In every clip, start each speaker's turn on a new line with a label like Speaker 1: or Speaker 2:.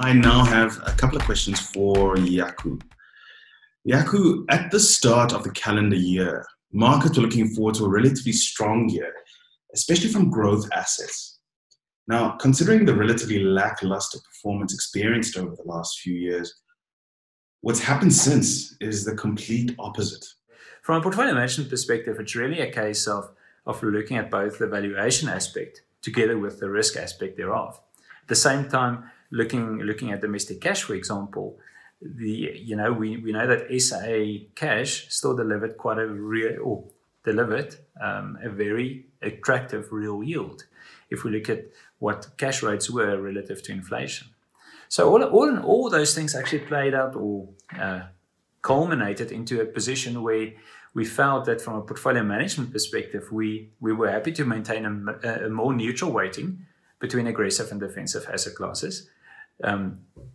Speaker 1: I now have a couple of questions for Jako. Jako, at the start of the calendar year, markets were looking forward to a relatively strong year, especially from growth assets. Now, considering the relatively lackluster performance experienced over the last few years, what's happened since is the complete opposite.
Speaker 2: From a portfolio management perspective, it's really a case of looking at both the valuation aspect together with the risk aspect thereof. At the same time, looking at domestic cash, for example, we know that SA cash still delivered a very attractive real yield if we look at what cash rates were relative to inflation. So all in all, those things actually played out or culminated into a position where we felt that from a portfolio management perspective, we were happy to maintain a more neutral weighting between aggressive and defensive asset classes,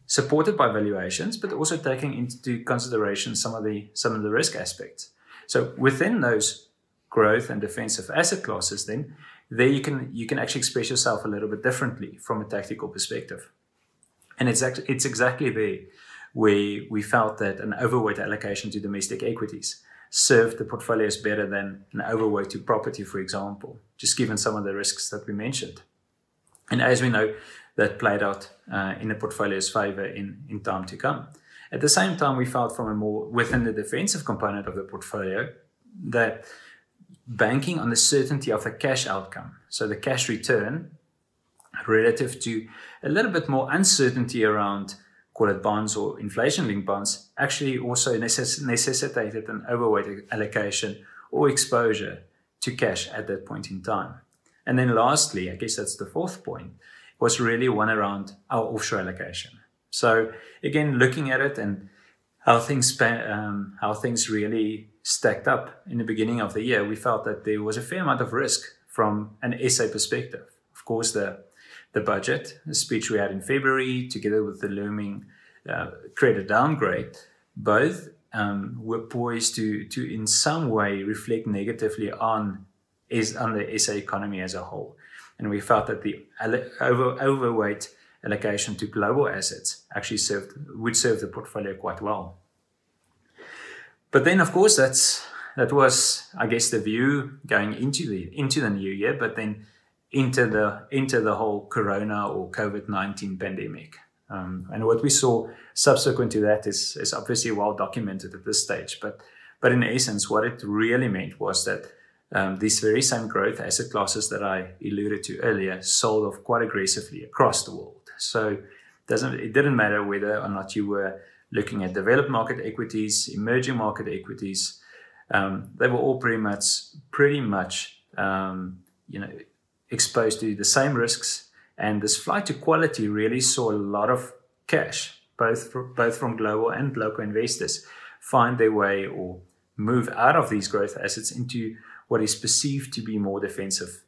Speaker 2: supported by valuations, but also taking into consideration some of the risk aspects. So within those growth and defensive asset classes, then there you can actually express yourself a little bit differently from a tactical perspective. And it's exactly there where we felt that an overweight allocation to domestic equities served the portfolios better than an overweight to property, for example, just given some of the risks that we mentioned. And as we know, that played out in the portfolio's favor in time to come. At the same time, we felt from a more within the defensive component of the portfolio that banking on the certainty of the cash outcome, so the cash return, relative to a little bit more uncertainty around, call it bonds or inflation-linked bonds, actually also necessitated an overweight allocation or exposure to cash at that point in time. And then lastly, I guess that's the fourth point, was really one around our offshore allocation. So again, looking at it and how things really stacked up in the beginning of the year, we felt that there was a fair amount of risk from an SA perspective. Of course, the budget, the speech we had in February, together with the looming credit downgrade, both were poised to in some way reflect negatively on the SA economy as a whole. And we felt that the overweight allocation to global assets actually would serve the portfolio quite well. But then, of course, that was, I guess, the view going into the new year, but then into the whole Corona or COVID-19 pandemic. And what we saw subsequent to that is obviously well documented at this stage. But in essence, what it really meant was that these very same growth asset classes that I alluded to earlier sold off quite aggressively across the world. So it didn't matter whether or not you were looking at developed market equities, emerging market equities. They were all pretty much exposed to the same risks. And this flight to quality really saw a lot of cash, both from global and local investors, find their way or move out of these growth assets into what is perceived to be more defensive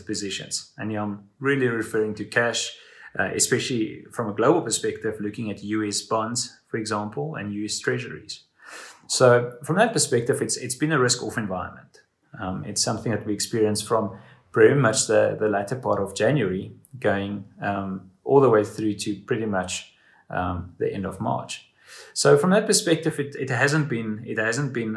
Speaker 2: positions. And I'm really referring to cash, especially from a global perspective, looking at US bonds, for example, and US treasuries. So from that perspective, it's been a risk-off environment. It's something that we experienced from pretty much the latter part of January, going all the way through to pretty much the end of March. So from that perspective, it hasn't been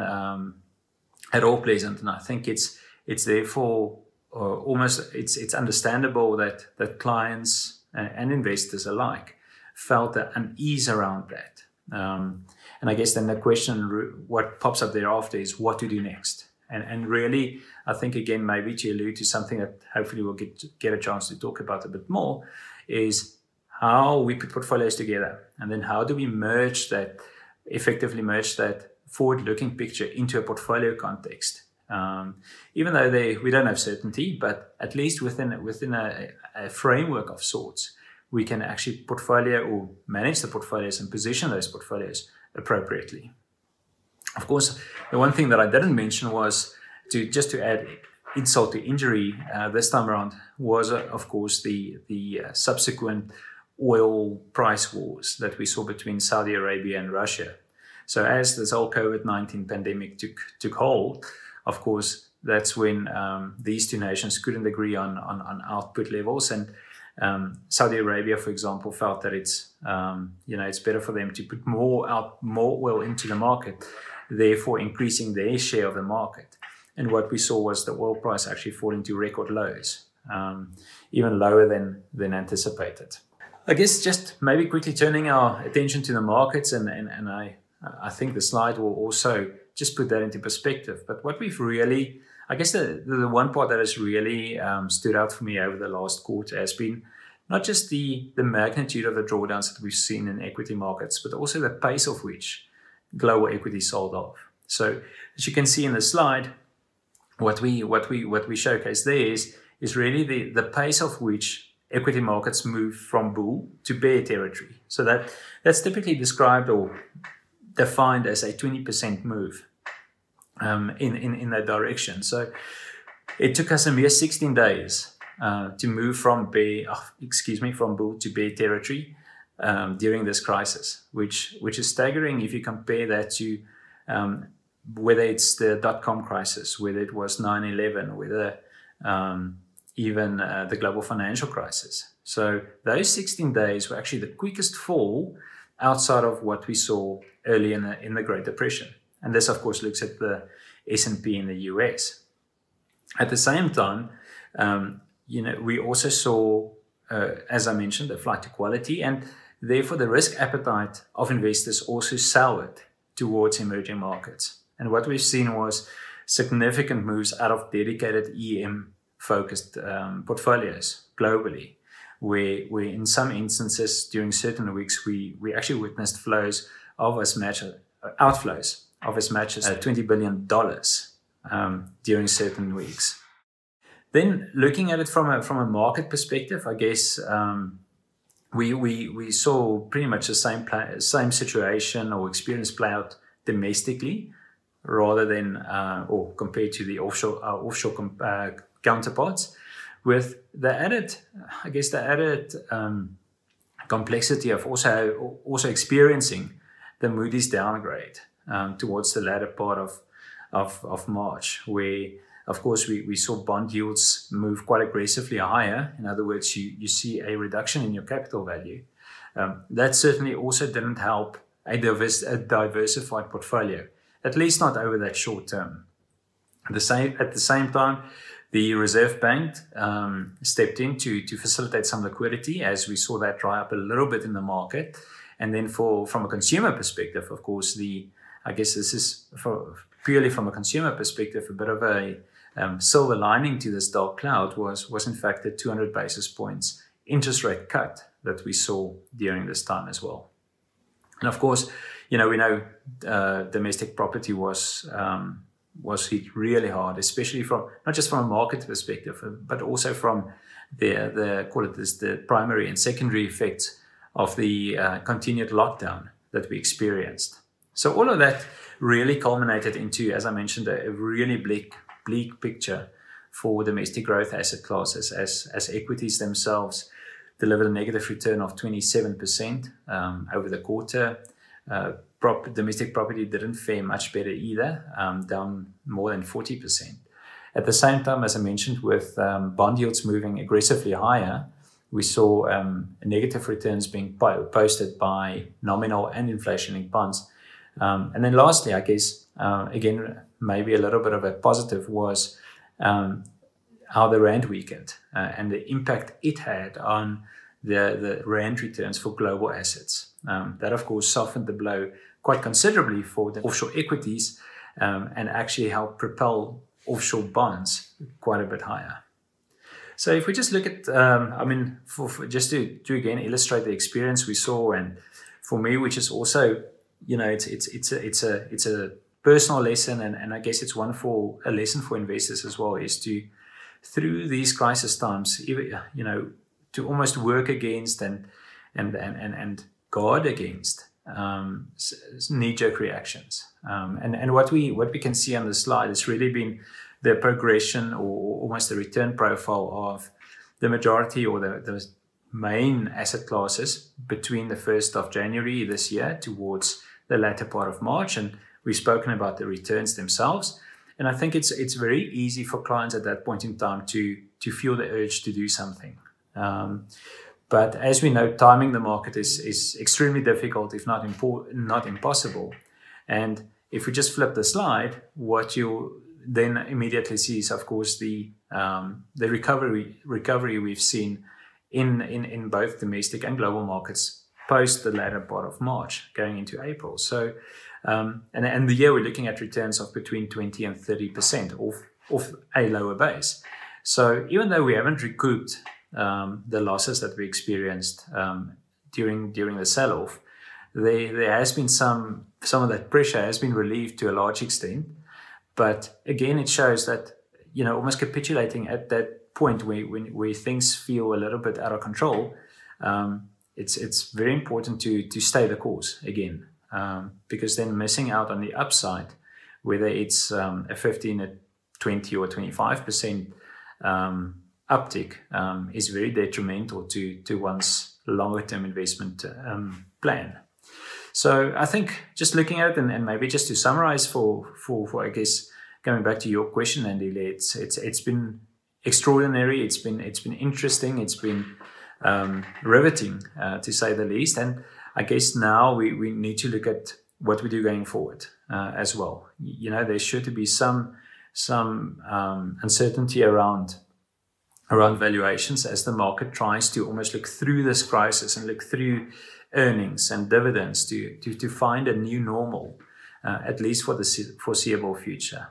Speaker 2: at all pleasant, and I think it's therefore it's understandable that clients and investors alike felt the unease around that. And I guess then the question, what pops up thereafter, is what to do next. And really, I think, again, maybe to allude to something that hopefully we'll get a chance to talk about a bit more, is how we put portfolios together. And then how do we effectively merge that forward-looking picture into a portfolio context. Even though we don't have certainty, but at least within a framework of sorts, we can actually portfolio or manage the portfolios and position those portfolios appropriately. Of course, the one thing that I didn't mention was to add insult to injury this time around was, of course, the subsequent oil price wars that we saw between Saudi Arabia and Russia. So as this whole COVID-19 pandemic took hold, of course, that's when these two nations couldn't agree on output levels, and Saudi Arabia, for example, felt that it's better for them to put more oil into the market, therefore increasing their share of the market. And what we saw was the oil price actually falling to record lows, even lower than anticipated. I guess just maybe quickly turning our attention to the markets, and I think the slide will also just put that into perspective. But what we've really, I guess the one part that has really stood out for me over the last quarter has been not just the magnitude of the drawdowns that we've seen in equity markets, but also the pace of which global equity sold off. So as you can see in the slide, what we showcase there is really the pace of which equity markets move from bull to bear territory. So that's typically described or defined as a 20% move in that direction. So it took us a mere 16 days to move from bull to bear territory during this crisis, which is staggering if you compare that to whether it's the dot-com crisis, whether it was 9/11, whether even the global financial crisis. So those 16 days were actually the quickest fall outside of what we saw early in the Great Depression. And this, of course, looks at the S&P in the US. At the same time, we also saw, as I mentioned, a flight to quality, and therefore the risk appetite of investors also soured towards emerging markets. And what we've seen was significant moves out of dedicated EM-focused portfolios globally, where in some instances during certain weeks we actually witnessed outflows of as much as $20 billion during certain weeks. Then looking at it from a market perspective, I guess we saw pretty much the same situation or experience play out domestically, rather than or compared to the offshore counterparts, with the added complexity of also experiencing the Moody's downgrade towards the latter part of March, where of course we saw bond yields move quite aggressively higher. In other words, you see a reduction in your capital value. That certainly also didn't help a diversified portfolio, at least not over that short term. At the same time, the Reserve Bank stepped in to facilitate some liquidity, as we saw that dry up a little bit in the market. And then from a consumer perspective, of course, I guess this is purely from a consumer perspective, a bit of a silver lining to this dark cloud was in fact the 200 basis points interest rate cut that we saw during this time as well. And of course, we know domestic property was hit really hard, especially from not just from a market perspective, but also from the primary and secondary effects of the continued lockdown that we experienced. So all of that really culminated into, as I mentioned, a really bleak picture for domestic growth asset classes, as equities themselves delivered a negative return of 27% over the quarter. Domestic property didn't fare much better either, down more than 40%. At the same time, as I mentioned, with bond yields moving aggressively higher, we saw negative returns being posted by nominal and inflation-linked bonds. And then lastly, I guess, again, maybe a little bit of a positive was how the rand weakened and the impact it had on the rand returns for global assets. That, of course, softened the blow quite considerably for the offshore equities and actually helped propel offshore bonds quite a bit higher. So if we just look at, just to again illustrate the experience we saw, and for me, which is also, it's a personal lesson, and I guess it's a lesson for investors as well, is to, through these crisis times, to almost work against and guard against knee-jerk reactions. And what we can see on the slide has really been the progression or almost the return profile of the majority or the main asset classes between the 1st of January this year towards the latter part of March. And we've spoken about the returns themselves. And I think it's very easy for clients at that point in time to feel the urge to do something. But as we know, timing the market is extremely difficult, if not impossible. And if we just flip the slide, what you then immediately see is, of course, the recovery we've seen in both domestic and global markets post the latter part of March, going into April. So, and the year we're looking at returns of between 20 and 30% off a lower base. So even though we haven't recouped the losses that we experienced during the sell-off, there has been some of that pressure has been relieved to a large extent. But again, it shows that, almost capitulating at that point where things feel a little bit out of control, it's very important to stay the course again, because then missing out on the upside, whether it's a 15, a 20 or 25% uptick, is very detrimental to one's longer-term investment plan. So I think just looking at it, and maybe just to summarize for I guess, going back to your question, Andy, it's been extraordinary. It's been interesting. It's been riveting, to say the least. And I guess now we need to look at what we do going forward as well. There's sure to be some uncertainty around valuations as the market tries to almost look through this crisis and look through earnings and dividends to find a new normal, at least for the foreseeable future.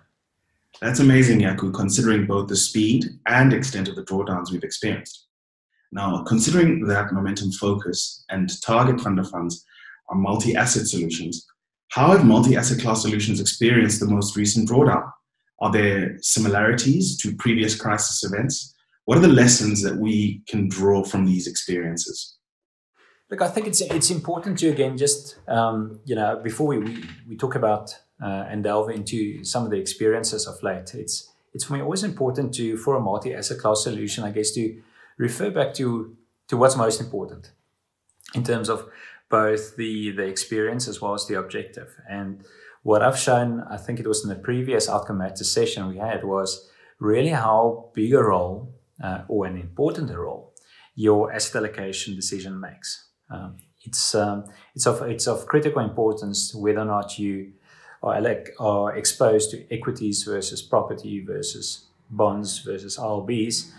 Speaker 1: That's amazing, Jako, considering both the speed and extent of the drawdowns we've experienced. Now, considering that momentum focus and target fund of funds are multi-asset solutions, how have multi-asset class solutions experienced the most recent drawdown? Are there similarities to previous crisis events? What are the lessons that we can draw from these experiences?
Speaker 2: Look, I think it's important to, again, just, before we talk about and delve into some of the experiences of late, it's for me always important for a multi-asset class solution, I guess, to refer back to what's most important in terms of both the experience as well as the objective. And what I've shown, I think it was in the previous Outcome Matters session we had, was really how big a role or an important role your asset allocation decision makes. It's of critical importance whether or not you are exposed to equities versus property versus bonds versus RLBs,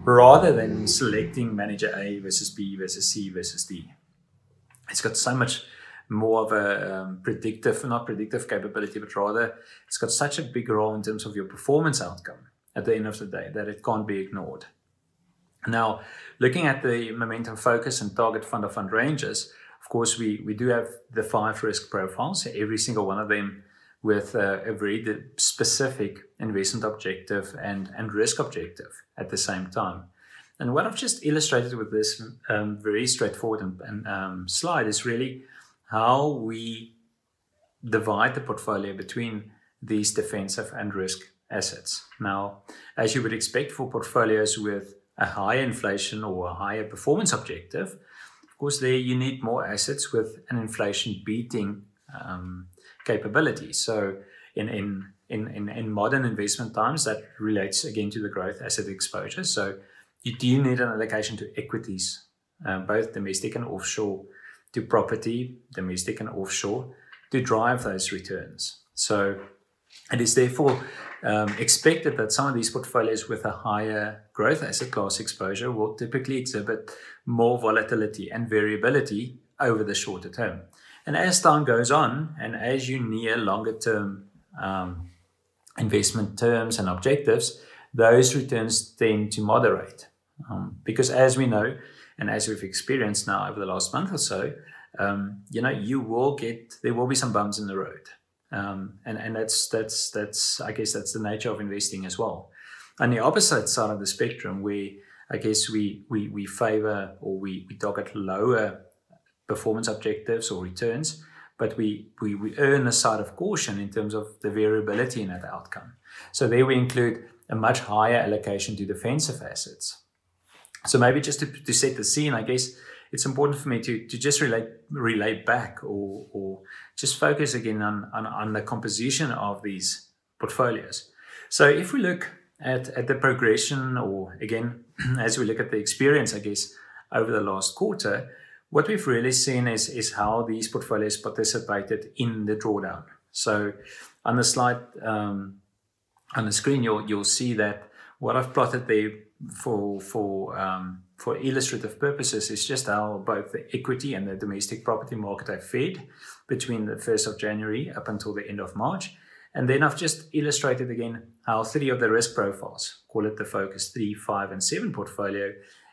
Speaker 2: rather than selecting manager A versus B versus C versus D. It's got so much more of a not predictive capability, but rather it's got such a big role in terms of your performance outcome at the end of the day that it can't be ignored. Now, looking at the momentum focus and target fund of fund ranges, of course, we do have the 5 risk profiles, every single one of them with a very specific investment objective and risk objective at the same time. And what I've just illustrated with this very straightforward slide is really how we divide the portfolio between these defensive and risk assets. Now, as you would expect for portfolios with a higher inflation or a higher performance objective, of course, there you need more assets with an inflation beating capability. So in modern investment times, that relates again to the growth asset exposure. So you do need an allocation to equities, both domestic and offshore, to property, domestic and offshore, to drive those returns. So it is therefore expected that some of these portfolios with a higher growth asset class exposure will typically exhibit more volatility and variability over the shorter term. And as time goes on, and as you near longer term investment terms and objectives, those returns tend to moderate. Because as we know, and as we've experienced now over the last month or so, there will be some bumps in the road. And that's I guess that's the nature of investing as well. On the opposite side of the spectrum, where I guess we favor or we target lower performance objectives or returns, but we earn a side of caution in terms of the variability in that outcome. So there we include a much higher allocation to defensive assets. So maybe just to set the scene, I guess it's important for me to just relay back or just focus again on the composition of these portfolios. So if we look at the progression, or again, as we look at the experience, I guess, over the last quarter, what we've really seen is how these portfolios participated in the drawdown. So on the slide, on the screen, you'll see that what I've plotted there for illustrative purposes is just how both the equity and the domestic property market have fared between the 1st of January up until the end of March. And then I've just illustrated again how 3 of the risk profiles, call it the Focus 3, 5, and 7 portfolio,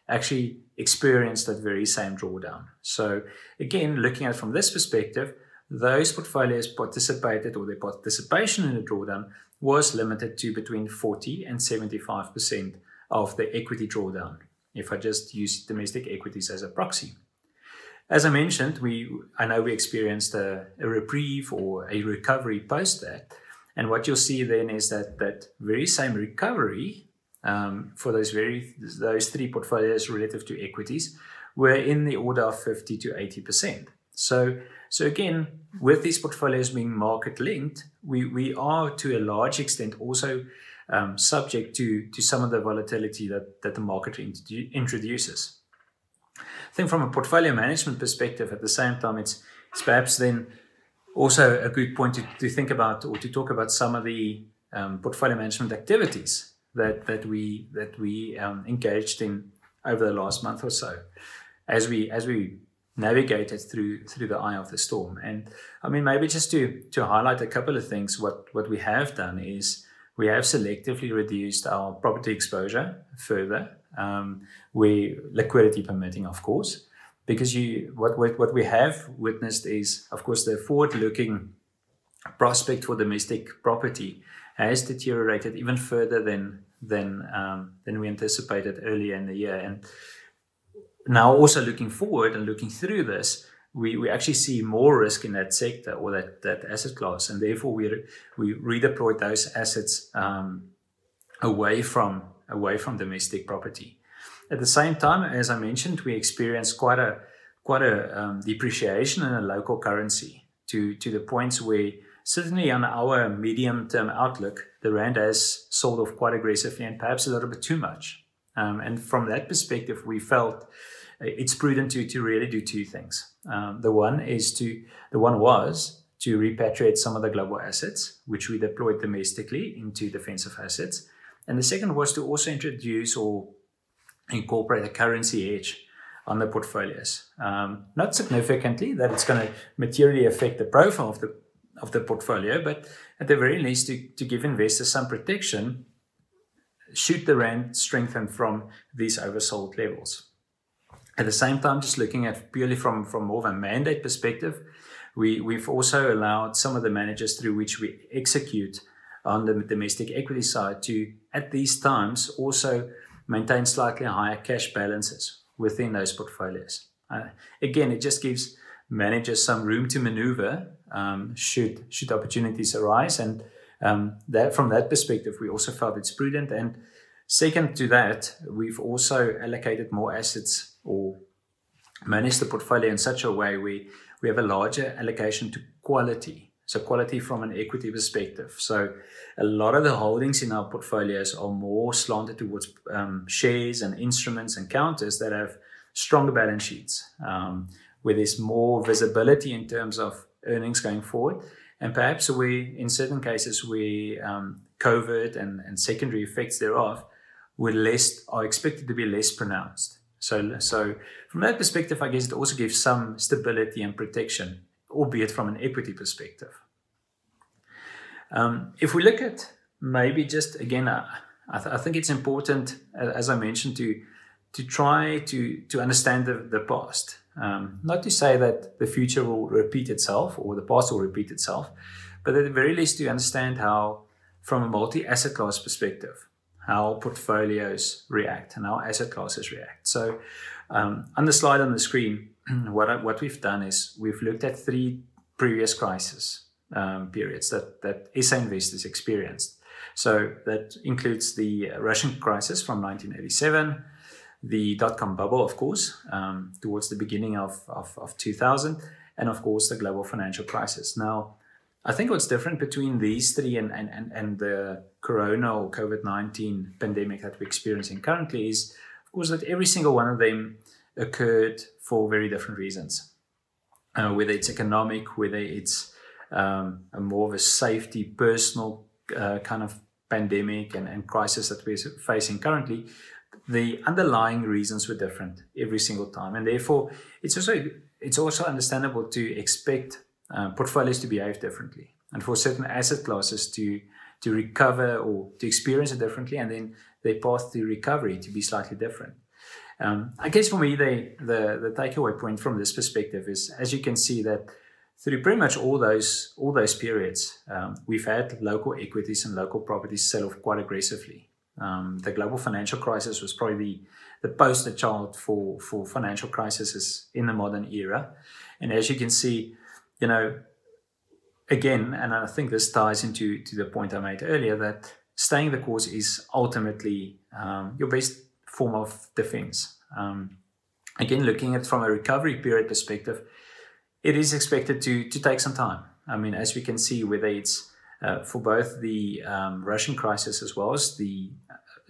Speaker 2: actually experienced that very same drawdown. So again, looking at it from this perspective, those portfolios participated, or their participation in the drawdown was limited to between 40 and 75% of the equity drawdown, if I just use domestic equities as a proxy. As I mentioned, I know we experienced a reprieve or a recovery post that. And what you'll see then is that very same recovery for those 3 portfolios relative to equities were in the order of 50 to 80%. So again, with these portfolios being market linked, we are to a large extent also subject to some of the volatility that the market introduces. I think from a portfolio management perspective, at the same time, it's perhaps then also a good point to think about, or to talk about some of the portfolio management activities that we engaged in over the last month or so, as we navigated through the eye of the storm. And I mean, maybe just to highlight a couple of things, what we have done is we have selectively reduced our property exposure further, where liquidity permitting, of course, because what we have witnessed is, of course, the forward-looking prospect for domestic property has deteriorated even further than we anticipated earlier in the year. And now also looking forward and looking through this, we actually see more risk in that sector, or that asset class, and therefore we redeployed those assets away from domestic property. At the same time, as I mentioned, we experienced quite a depreciation in the local currency to the points where certainly on our medium-term outlook, the rand has sold off quite aggressively and perhaps a little bit too much. And from that perspective, we felt it's prudent to really do 2 things. The one was to repatriate some of the global assets, which we deployed domestically into defensive assets. And the second was to also introduce or incorporate a currency hedge on the portfolios. Not significantly that it's going to materially affect the profile of the portfolio, but at the very least to give investors some protection should the rand strengthen from these oversold levels. At the same time, just looking at purely from more of a mandate perspective, we've also allowed some of the managers through which we execute on the domestic equity side to, at these times, also maintain slightly higher cash balances within those portfolios. Again, it just gives managers some room to maneuver should opportunities arise, and that from that perspective, we also felt it's prudent. And second to that, we've also allocated more assets or managed the portfolio in such a way where we have a larger allocation to quality. So quality from an equity perspective. So a lot of the holdings in our portfolios are more slanted towards shares and instruments and counters that have stronger balance sheets, where there's more visibility in terms of earnings going forward. And perhaps in certain cases where COVID and secondary effects thereof are expected to be less pronounced. So from that perspective, I guess it also gives some stability and protection, albeit from an equity perspective. If we look at maybe just, again, I think it's important, as I mentioned, to try to understand the past. Not to say that the future will repeat itself or the past will repeat itself, but at the very least to understand how, from a multi-asset class perspective, how portfolios react and how asset classes react. So on the slide on the screen, what we've done is we've looked at 3 previous crisis periods that SA investors experienced. So that includes the Russian crisis from 1987, the dot-com bubble, of course, towards the beginning of 2000, and of course the global financial crisis. Now, I think what's different between these three and the corona or COVID-19 pandemic that we're experiencing currently is, of course, that every single one of them occurred for very different reasons. Whether it's economic, whether it's a more of a safety, personal kind of pandemic and crisis that we're facing currently, the underlying reasons were different every single time. And therefore, it's also understandable to expect portfolios to behave differently, and for certain asset classes to recover or to experience it differently, and then their path to recovery to be slightly different. I guess for me, the takeaway point from this perspective is, as you can see, that through pretty much all those periods, we've had local equities and local properties sell off quite aggressively. The global financial crisis was probably the poster child for financial crises in the modern era. And as you can see, again, and I think this ties into the point I made earlier, that staying the course is ultimately your best form of defense. Again, looking at it from a recovery period perspective, it is expected to take some time. I mean, as we can see, whether it's for both the Russian crisis as well as the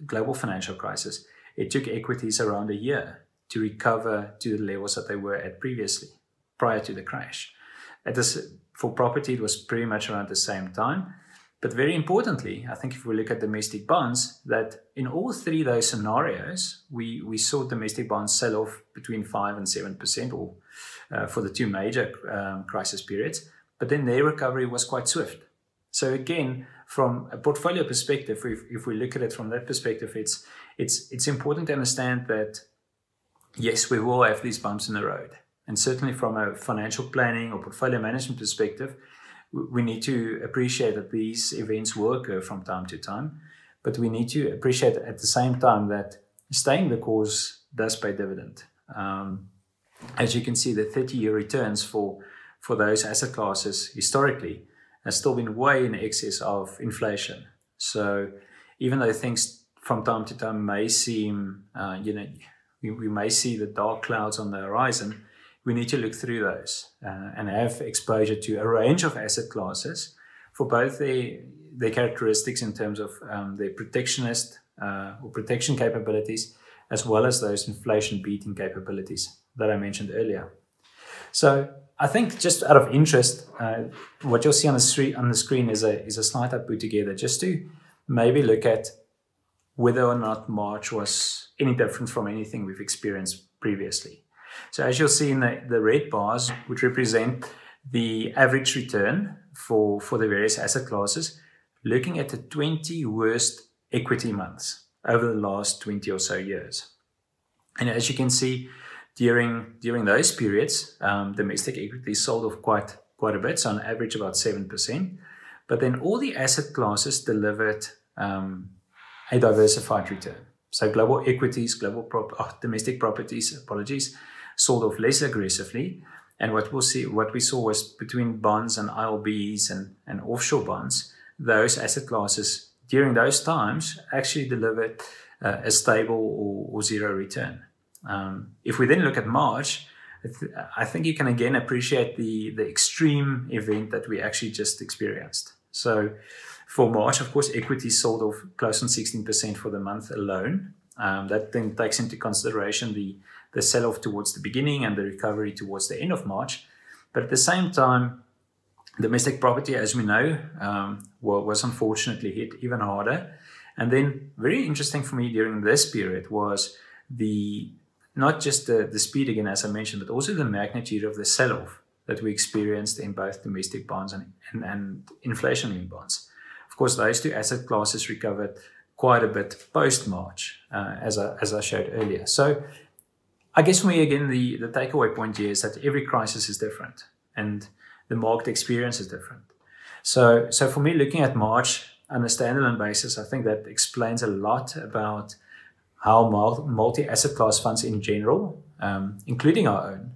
Speaker 2: global financial crisis, it took equities around a year to recover to the levels that they were at previously, prior to the crash. For property, it was pretty much around the same time. But very importantly, I think if we look at domestic bonds, that in all three of those scenarios, we saw domestic bonds sell off between 5 and 7%, or for the two major crisis periods. But then their recovery was quite swift. So again, from a portfolio perspective, if we look at it from that perspective, it's important to understand that, yes, we will have these bumps in the road. And certainly from a financial planning or portfolio management perspective, we need to appreciate that these events will occur from time to time, but we need to appreciate at the same time that staying the course does pay dividend. As you can see, the 30-year returns for those asset classes historically has still been way in excess of inflation. So even though things from time to time may seem, we may see the dark clouds on the horizon, we need to look through those and have exposure to a range of asset classes for both their characteristics in terms of their protectionist or protection capabilities, as well as those inflation-beating capabilities that I mentioned earlier. So I think, just out of interest, what you'll see on the screen is a slide I put together just to maybe look at whether or not March was any different from anything we've experienced previously. So as you'll see in the red bars, which represent the average return for the various asset classes, looking at the 20 worst equity months over the last 20 or so years. And as you can see, during those periods, domestic equities sold off quite a bit, so on average about 7%. But then all the asset classes delivered a diversified return. So global equities, domestic properties, sold off less aggressively. And what we saw was between bonds and ILBs and offshore bonds, those asset classes during those times actually delivered a stable or zero return. If we then look at March, I think you can again appreciate the extreme event that we actually just experienced. So for March, of course, equities sold off close on 16% for the month alone. That then takes into consideration the sell-off towards the beginning and the recovery towards the end of March. But at the same time, domestic property, as we know, was unfortunately hit even harder. And then very interesting for me during this period was not just the speed again, as I mentioned, but also the magnitude of the sell-off that we experienced in both domestic bonds and inflation-linked bonds. Of course, those two asset classes recovered quite a bit post-March, as I showed earlier. So I guess for me, again, the takeaway point here is that every crisis is different and the market experience is different. So for me, looking at March on a standalone basis, I think that explains a lot about how multi-asset class funds in general, including our own,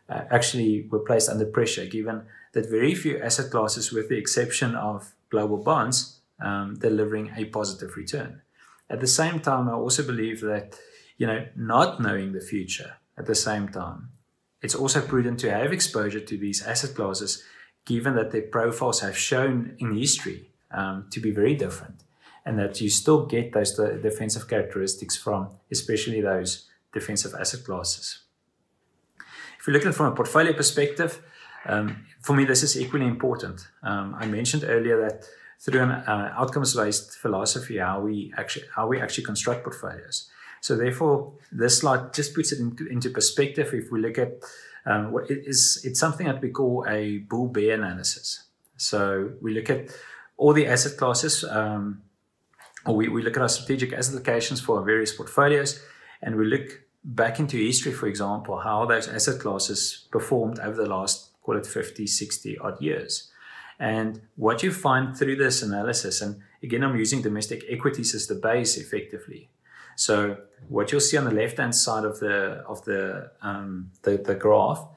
Speaker 2: actually were placed under pressure, given that very few asset classes, with the exception of global bonds, delivering a positive return. At the same time, I also believe that, not knowing the future at the same time, it's also prudent to have exposure to these asset classes, given that their profiles have shown in history to be very different, and that you still get those defensive characteristics from especially those defensive asset classes. If you look at it from a portfolio perspective, for me, this is equally important. I mentioned earlier that through an outcomes-based philosophy, how we actually construct portfolios. So therefore, this slide just puts it into perspective. If we look at it's something that we call a bull-bear analysis. So we look at all the asset classes, or we look at our strategic asset allocations for our various portfolios, and we look back into history, for example, how those asset classes performed over the last, call it 50, 60 odd years. And what you find through this analysis, and again, I'm using domestic equities as the base effectively. So what you'll see on the left-hand side of the graph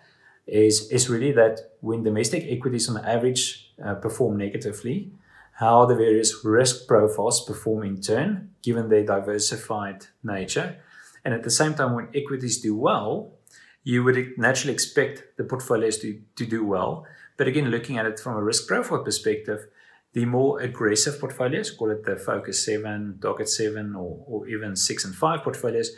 Speaker 2: is really that when domestic equities on average perform negatively, how the various risk profiles perform in turn, given their diversified nature. And at the same time, when equities do well, you would naturally expect the portfolios to do well. But again, looking at it from a risk profile perspective, the more aggressive portfolios, call it the Focus 7, Target 7, or even 6 and 5 portfolios,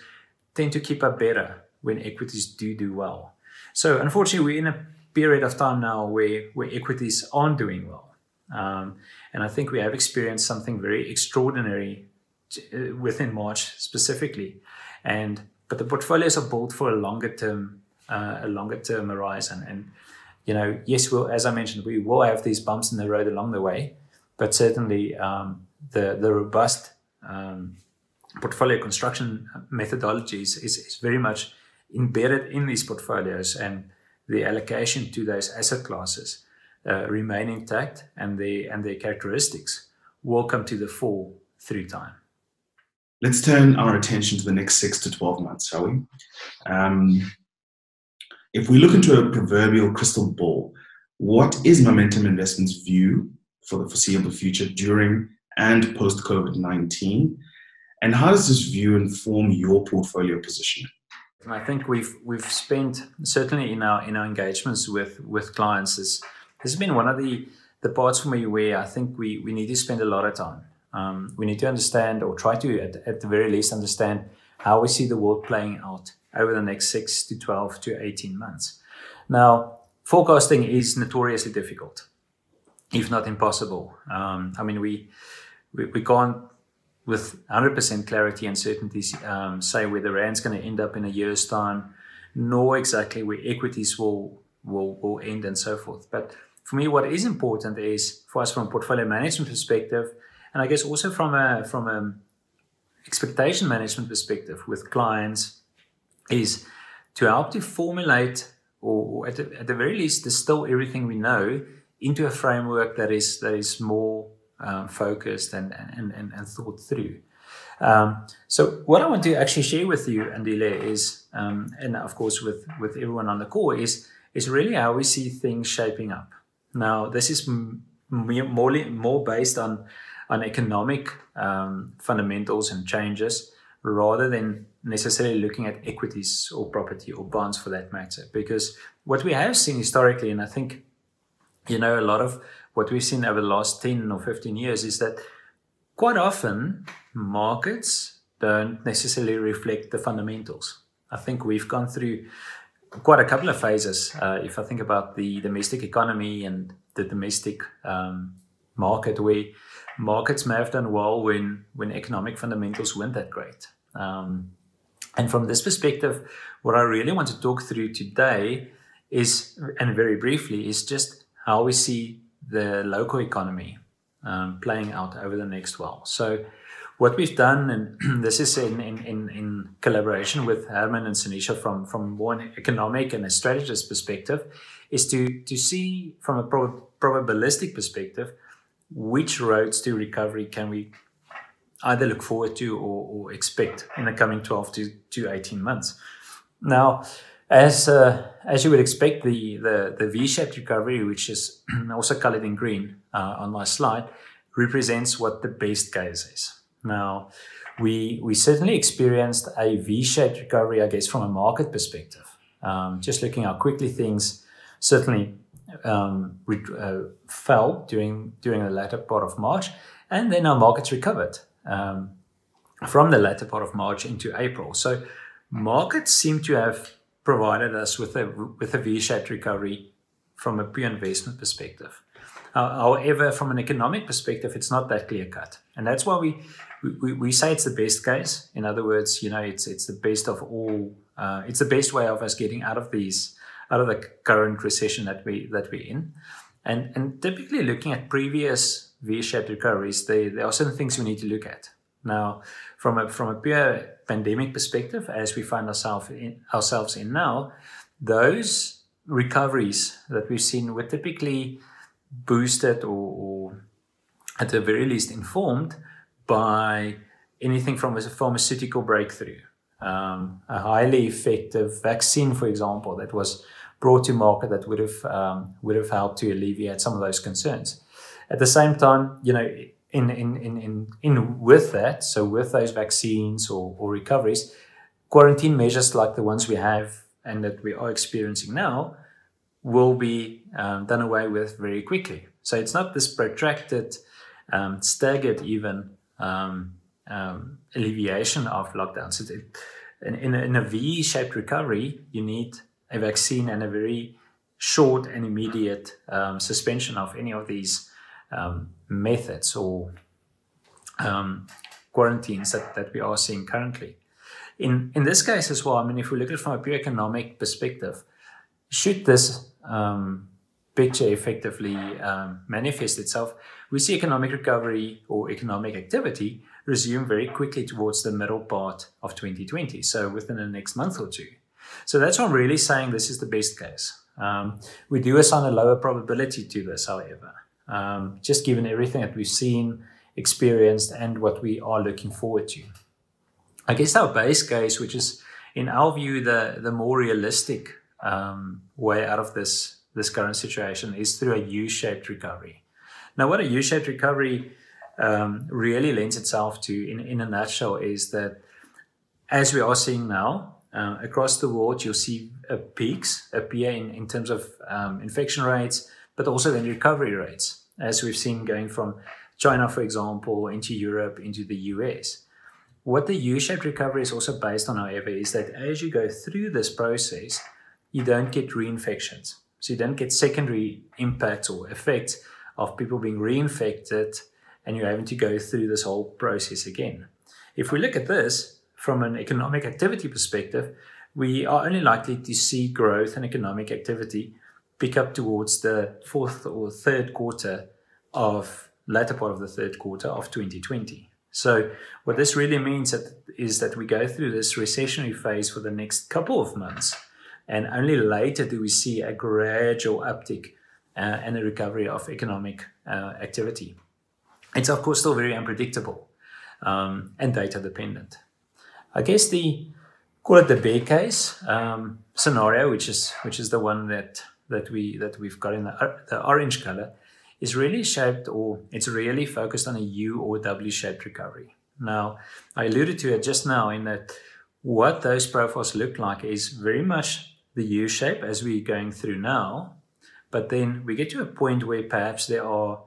Speaker 2: tend to keep up better when equities do well. So unfortunately, we're in a period of time now where equities aren't doing well. And I think we have experienced something very extraordinary within March specifically. But the portfolios are built for a longer term horizon. And yes, as I mentioned, we will have these bumps in the road along the way, but certainly the robust portfolio construction methodologies is very much embedded in these portfolios, and the allocation to those asset classes remain intact, and their characteristics will come to the fore through time.
Speaker 1: Let's turn our attention to the next 6 to 12 months, shall we? If we look into a proverbial crystal ball, what is Momentum Investments' view for the foreseeable future during and post-COVID-19? And how does this view inform your portfolio positioning?
Speaker 2: I think we've spent, certainly in our engagements with clients, this has been one of the parts for me where I think we need to spend a lot of time. We need to understand, or try to at the very least understand, how we see the world playing out over the next 6 to 12 to 18 months. Now, forecasting is notoriously difficult, if not impossible. I mean, we can't, with 100% clarity and certainty, say where the rand's going to end up in a year's time, nor exactly where equities will end and so forth. But for me, what is important is, for us from a portfolio management perspective, and I guess also from a expectation management perspective with clients, is to help to formulate, or at the very least distill everything we know into a framework that is more focused and thought through. So what I want to actually share with you, Andile, is, and of course with everyone on the call, is really how we see things shaping up. Now, this is more based on economic fundamentals and changes, rather than necessarily looking at equities or property or bonds for that matter. Because what we have seen historically, and I think, a lot of what we've seen over the last 10 or 15 years, is that quite often markets don't necessarily reflect the fundamentals. I think we've gone through quite a couple of phases. If I think about the domestic economy and the domestic market, where markets may have done well when economic fundamentals weren't that great. And from this perspective, what I really want to talk through today is, and very briefly, is just how we see the local economy playing out over the next while. So what we've done, and this is in collaboration with Herman and Sanisha from more an economic and a strategist perspective, is to see from a probabilistic perspective which roads to recovery can we either look forward to or expect in the coming 12 to 18 months. Now, as you would expect, the V-shaped recovery, which is also colored in green on my slide, represents what the best case is. Now, we certainly experienced a V-shaped recovery, I guess, from a market perspective. Just looking how quickly things certainly fell during the latter part of March, and then our markets recovered from the latter part of March into April. So markets seem to have provided us with a V-shaped recovery from a pure investment perspective. However, from an economic perspective, it's not that clear cut, and that's why we say it's the best case. In other words, it's the best of all. It's the best way of us getting out of the current recession that we're in, and typically looking at previous V-shaped recoveries, there are certain things we need to look at. Now, from a pure pandemic perspective, as we find ourselves in now, those recoveries that we've seen were typically boosted or at the very least informed by anything from a pharmaceutical breakthrough, a highly effective vaccine, for example, that was brought to market that would have helped to alleviate some of those concerns. At the same time, with that, so with those vaccines or recoveries, quarantine measures like the ones we have and that we are experiencing now will be done away with very quickly. So it's not this protracted, staggered even alleviation of lockdowns. In a V-shaped recovery, you need a vaccine and a very short and immediate suspension of any of these methods or quarantines that we are seeing currently. In this case as well, I mean, if we look at it from a pure economic perspective, should this picture effectively manifest itself, we see economic recovery or economic activity resume very quickly towards the middle part of 2020, so within the next month or two. So that's why I'm really saying this is the best case. We do assign a lower probability to this, however, just given everything that we've seen, experienced, and what we are looking forward to. I guess our base case, which is in our view the more realistic way out of this current situation, is through a U-shaped recovery. Now, what a U-shaped recovery really lends itself to, in a nutshell, is that as we are seeing now, across the world, you'll see peaks appear in terms of infection rates, but also then recovery rates, as we've seen going from China, for example, into Europe, into the US. What the U-shaped recovery is also based on, however, is that as you go through this process, you don't get reinfections. So you don't get secondary impacts or effects of people being reinfected and you're having to go through this whole process again. If we look at this from an economic activity perspective, we are only likely to see growth in economic activity pick up towards the fourth or third quarter latter part of the third quarter of 2020. So what this really means is that we go through this recessionary phase for the next couple of months, and only later do we see a gradual uptick and a recovery of economic activity. It's of course still very unpredictable and data dependent. I guess call it the bear case scenario, which is the one that we've got in the orange color, is really shaped, or it's really focused on a U or W-shaped recovery. Now, I alluded to it just now in that what those profiles look like is very much the U shape as we're going through now, but then we get to a point where perhaps there are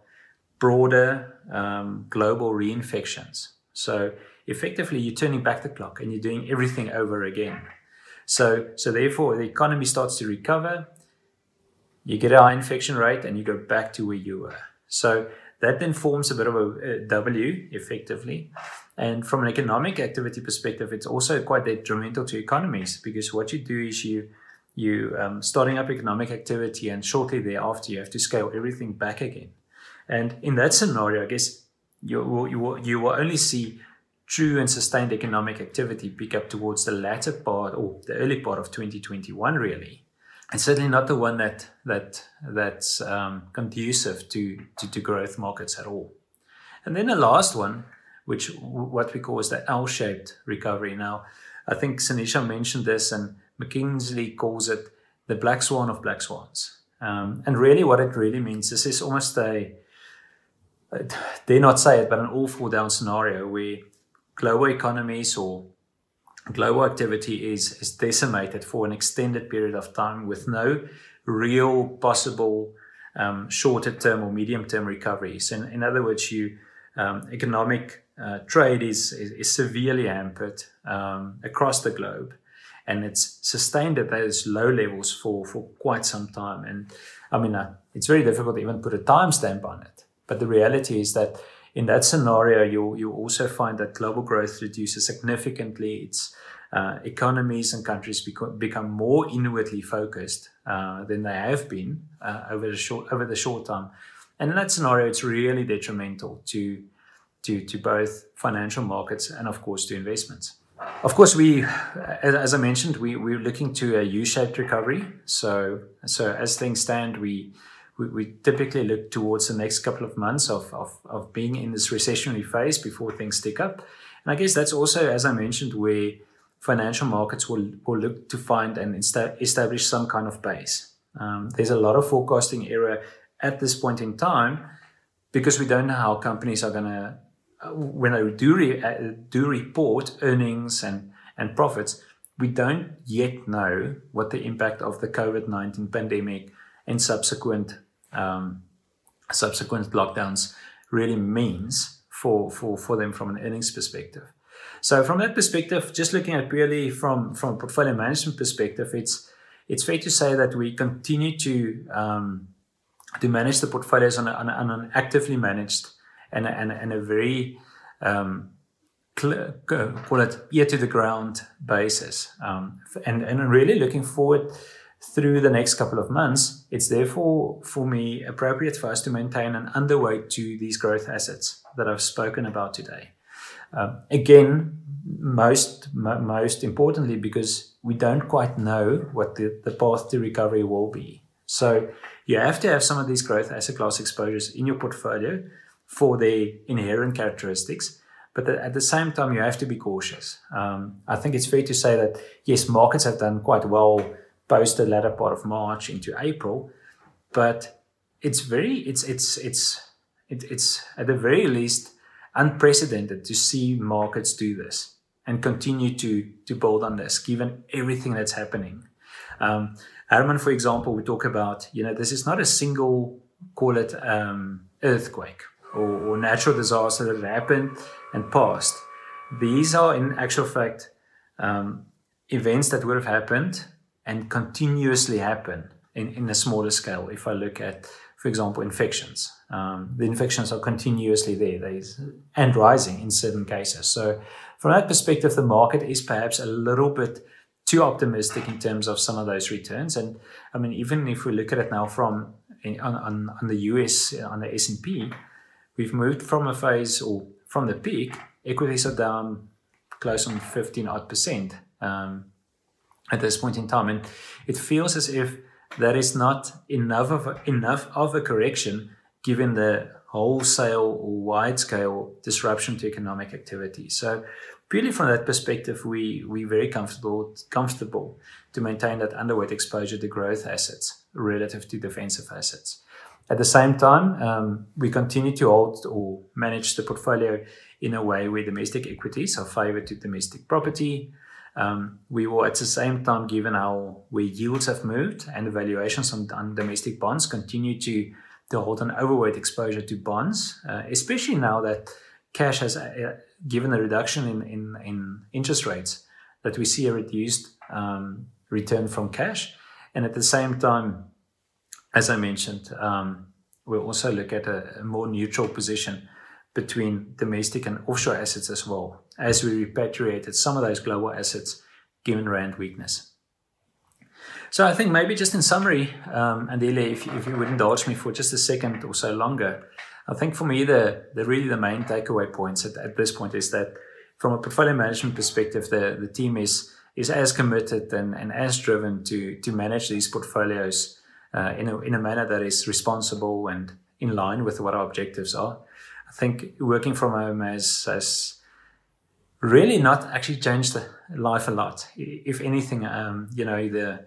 Speaker 2: broader global reinfections. So effectively, you're turning back the clock and you're doing everything over again. So therefore, the economy starts to recover. You get a high infection rate and you go back to where you were. So that then forms a bit of a W, effectively. And from an economic activity perspective, it's also quite detrimental to economies, because what you do is you starting up economic activity, and shortly thereafter you have to scale everything back again. And in that scenario, I guess you will only see true and sustained economic activity pick up towards the latter part or the early part of 2021, really. And certainly not the one that's conducive to growth markets at all. And then the last one, what we call is the L-shaped recovery. Now, I think Sanisha mentioned this, and McKinsey calls it the black swan of black swans. And really what it really means, this is almost I dare not say it, but an all fall down scenario where global economies or global activity is decimated for an extended period of time with no real possible shorter term or medium term recoveries. And in other words, economic trade is severely hampered across the globe, and it's sustained at those low levels for quite some time. And I mean, it's very difficult to even put a timestamp on it. But the reality is that in that scenario, you also find that global growth reduces significantly. It's economies and countries become more inwardly focused than they have been over the short time. And in that scenario, it's really detrimental to both financial markets and, of course, to investments. Of course, as I mentioned, we're looking to a U-shaped recovery. So as things stand, we typically look towards the next couple of months of being in this recessionary phase before things tick up. And I guess that's also, as I mentioned, where financial markets will look to find and establish some kind of base. There's a lot of forecasting error at this point in time because we don't know how companies are going to, when they do report earnings and profits, we don't yet know what the impact of the COVID-19 pandemic and subsequent lockdowns really means for them from an earnings perspective. So from that perspective, just looking at purely from a portfolio management perspective, it's fair to say that we continue to manage the portfolios on an actively managed and a very call it ear to the ground basis, and really looking forward through the next couple of months. It's therefore for me appropriate for us to maintain an underweight to these growth assets that I've spoken about today. Again, most importantly, because we don't quite know what the path to recovery will be. So you have to have some of these growth asset class exposures in your portfolio for their inherent characteristics, but at the same time, you have to be cautious. I think it's fair to say that, yes, markets have done quite well post the latter part of March into April, but it's at the very least unprecedented to see markets do this and continue to build on this, given everything that's happening. Herman, for example, we talk about, this is not a single, call it earthquake or natural disaster that happened and passed. These are, in actual fact, events that would have happened and continuously happen in a smaller scale. If I look at, for example, infections, the infections are continuously there and rising in certain cases. So from that perspective, the market is perhaps a little bit too optimistic in terms of some of those returns. And I mean, even if we look at it now on the US, on the S&P, we've moved from a phase, or from the peak, equities are down close on 15% at this point in time. And it feels as if that is not enough of a correction given the wholesale or wide-scale disruption to economic activity. So purely from that perspective, we're very comfortable to maintain that underweight exposure to growth assets relative to defensive assets. At the same time, we continue to hold or manage the portfolio in a way where domestic equities are favored to domestic property. We will, at the same time, given where yields have moved and the valuations on domestic bonds, continue to hold an overweight exposure to bonds, especially now that cash has, given the reduction in interest rates, that we see a reduced return from cash. And at the same time, as I mentioned, we'll also look at a more neutral position between domestic and offshore assets as well, as we repatriated some of those global assets given rand weakness. So I think maybe just in summary, Andile, if you would indulge me for just a second or so longer, I think for me really the main takeaway points at this point is that from a portfolio management perspective, the team is as committed and as driven to manage these portfolios in a manner that is responsible and in line with what our objectives are. I think working from home has really not actually changed life a lot. If anything, the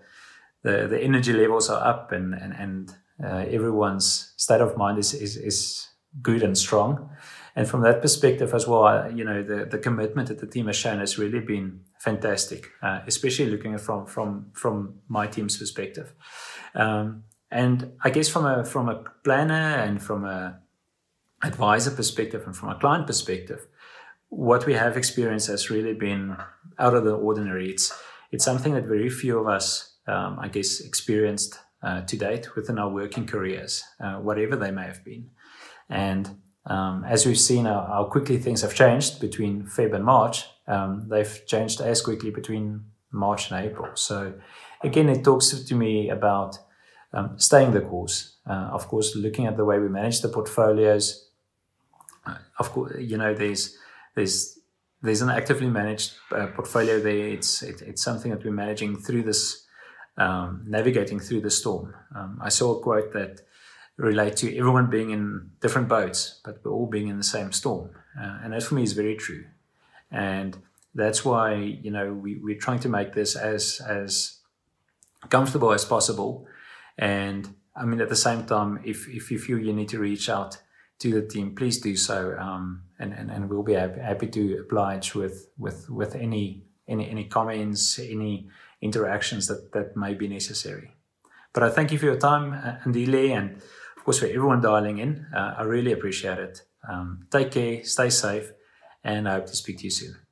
Speaker 2: energy levels are up and everyone's state of mind is good and strong. And from that perspective as well, the commitment that the team has shown has really been fantastic, especially looking at from my team's perspective. And I guess from a planner and from a advisor perspective and from a client perspective, what we have experienced has really been out of the ordinary. It's something that very few of us, I guess, experienced to date within our working careers, whatever they may have been. And as we've seen how quickly things have changed between Feb and March, they've changed as quickly between March and April. So again, it talks to me about staying the course. Of course, looking at the way we manage the portfolios. Of course, there's an actively managed portfolio there. It's something that we're managing through this, navigating through the storm. I saw a quote that relate to everyone being in different boats, but we're all being in the same storm. And that for me is very true. And that's why, we're trying to make this as comfortable as possible. And I mean, at the same time, if you feel you need to reach out to the team, please do so. And we'll be happy to oblige with any comments, any interactions that may be necessary. But I thank you for your time, Andile, and of course for everyone dialing in. I really appreciate it. Take care, stay safe, and I hope to speak to you soon.